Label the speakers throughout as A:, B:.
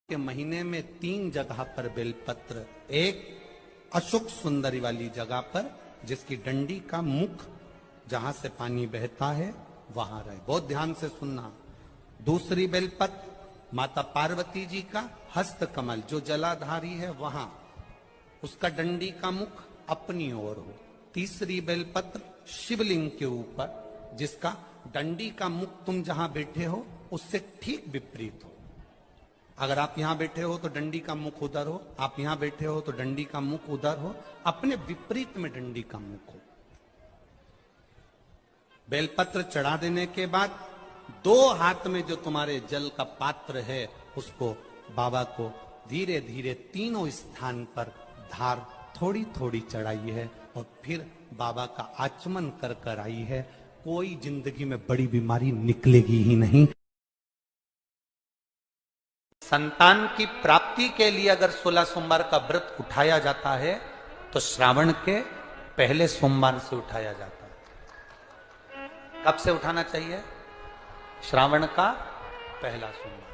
A: के महीने में 3 जगह पर बेलपत्र, एक अशोक सुंदरी वाली जगह पर जिसकी डंडी का मुख जहां से पानी बहता है वहां रहे, बहुत ध्यान से सुनना। दूसरी बेलपत्र माता पार्वती जी का हस्त कमल जो जलाधारी है वहां, उसका डंडी का मुख अपनी ओर हो। तीसरी बेलपत्र शिवलिंग के ऊपर जिसका डंडी का मुख तुम जहां बैठे हो उससे ठीक विपरीत हो। अगर आप यहां बैठे हो तो डंडी का मुख उधर हो, आप यहां बैठे हो तो डंडी का मुख उधर हो, अपने विपरीत में डंडी का मुख हो। बेलपत्र चढ़ा देने के बाद 2 हाथ में जो तुम्हारे जल का पात्र है उसको बाबा को धीरे धीरे तीनों स्थान पर धार थोड़ी थोड़ी चढ़ाई है और फिर बाबा का आचमन कर कर आई है। कोई जिंदगी में बड़ी बीमारी निकलेगी ही नहीं। संतान की प्राप्ति के लिए अगर 16 सोमवार का व्रत उठाया जाता है तो श्रावण के पहले सोमवार से उठाया जाता है। कब से उठाना चाहिए? श्रावण का पहला सोमवार।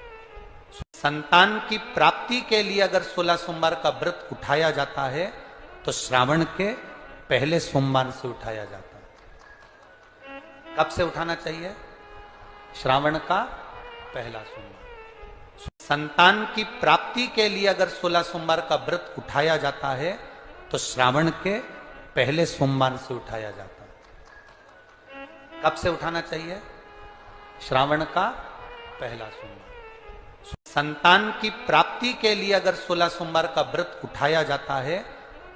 A: संतान की प्राप्ति के लिए अगर 16 सोमवार का व्रत उठाया जाता है तो श्रावण के पहले सोमवार से उठाया जाता है। कब से उठाना चाहिए? श्रावण का पहला सोमवार। संतान की प्राप्ति के लिए अगर 16 सोमवार का व्रत उठाया जाता है तो श्रावण के पहले सोमवार से उठाया जाता है। कब से उठाना चाहिए? श्रावण का पहला सोमवार। संतान की प्राप्ति के लिए अगर 16 सोमवार का व्रत उठाया जाता है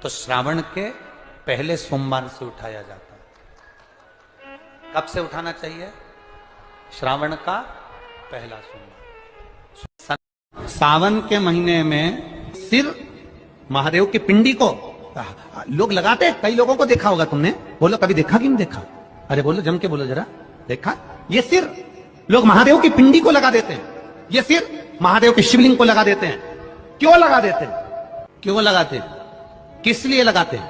A: तो श्रावण के पहले सोमवार से उठाया जाता है। कब से उठाना चाहिए? श्रावण का पहला सोमवार। सावन के महीने में सिर महादेव की पिंडी को लोग लगाते, कई लोगों को देखा होगा तुमने। बोलो कभी देखा कि नहीं देखा? अरे बोलो, जम के बोलो जरा। देखा? ये सिर लोग महादेव की पिंडी को लगा देते हैं, ये सिर महादेव के शिवलिंग को लगा देते हैं। क्यों लगा देते हैं? क्यों लगाते हैं? किस लिए लगाते हैं?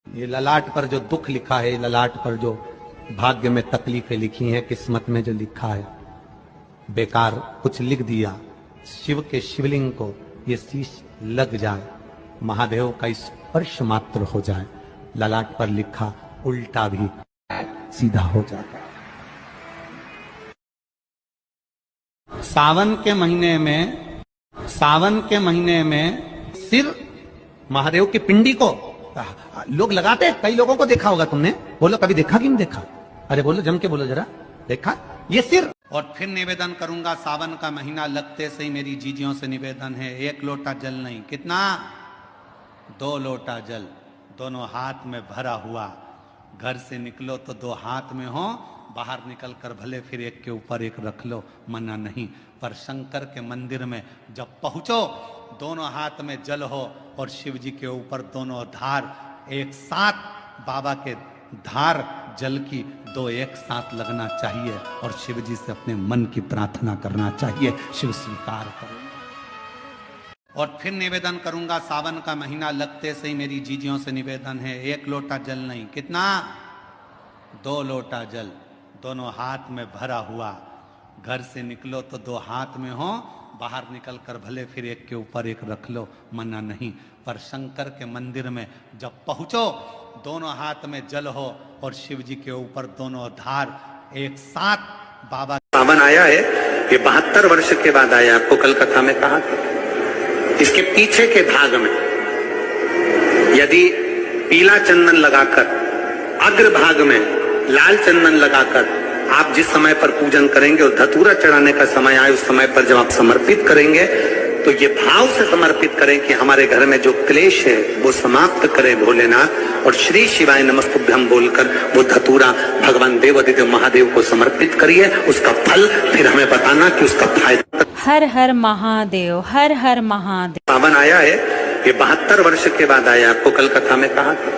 A: ये ललाट पर जो दुख लिखा है, ललाट पर जो भाग्य में तकलीफें लिखी हैं, किस्मत में जो लिखा है, बेकार कुछ लिख दिया। शिव के शिवलिंग को ये शीश लग जाए, महादेव का स्पर्श मात्र हो जाए, ललाट पर लिखा उल्टा भी सीधा हो जाता है। सावन के महीने में सिर महादेव की पिंडी को लोग लगाते, कई लोगों को देखा होगा तुमने। बोलो कभी देखा कि नहीं देखा? अरे बोलो, जम के बोलो जरा। देखा? ये सिर। और फिर निवेदन करूंगा, सावन का महीना लगते से ही मेरी जीजियों से निवेदन है, 1 लोटा जल नहीं, कितना? 2 लोटा जल दोनों हाथ में भरा हुआ। घर से निकलो तो 2 हाथ में हो, बाहर निकल कर भले फिर एक के ऊपर एक रख लो, मना नहीं। पर शंकर के मंदिर में जब पहुंचो, दोनों हाथ में जल हो और शिव जी के ऊपर दोनों धार एक साथ, बाबा के धार जल की 2 एक साथ लगना चाहिए और शिव जी से अपने मन की प्रार्थना करना चाहिए, शिव स्वीकार करें। और फिर निवेदन करूंगा, सावन का महीना लगते से ही मेरी जीजियों से निवेदन है, 1 लोटा जल नहीं, कितना? 2 लोटा जल दोनों हाथ में भरा हुआ। घर से निकलो तो 2 हाथ में हो, बाहर निकल कर भले फिर एक के ऊपर एक रख लो, मना नहीं। पर शंकर के मंदिर में जब पहुंचो, दोनों हाथ में जल हो और शिव जी के ऊपर दोनों धार एक साथ, बाबा
B: सावन आया है, ये 72 वर्ष के बाद आया। आपको कल कथा में कहा था, इसके पीछे के भाग में यदि पीला चंदन लगाकर, अग्र भाग में लाल चंदन लगाकर आप जिस समय पर पूजन करेंगे और धतूरा चढ़ाने का समय आए, उस समय पर जब आप समर्पित करेंगे तो ये भाव से समर्पित करें कि हमारे घर में जो क्लेश है वो समाप्त करे भोलेनाथ, और श्री शिवाय नमस्तुभ्यम बोलकर वो धतूरा भगवान देवादिदेव महादेव को समर्पित करिए। उसका फल फिर हमें बताना कि उसका फायदा।
C: हर हर महादेव, हर हर महादेव।
B: सावन आया है, ये 72 वर्ष के बाद आया। आपको कल कथा में कहा था,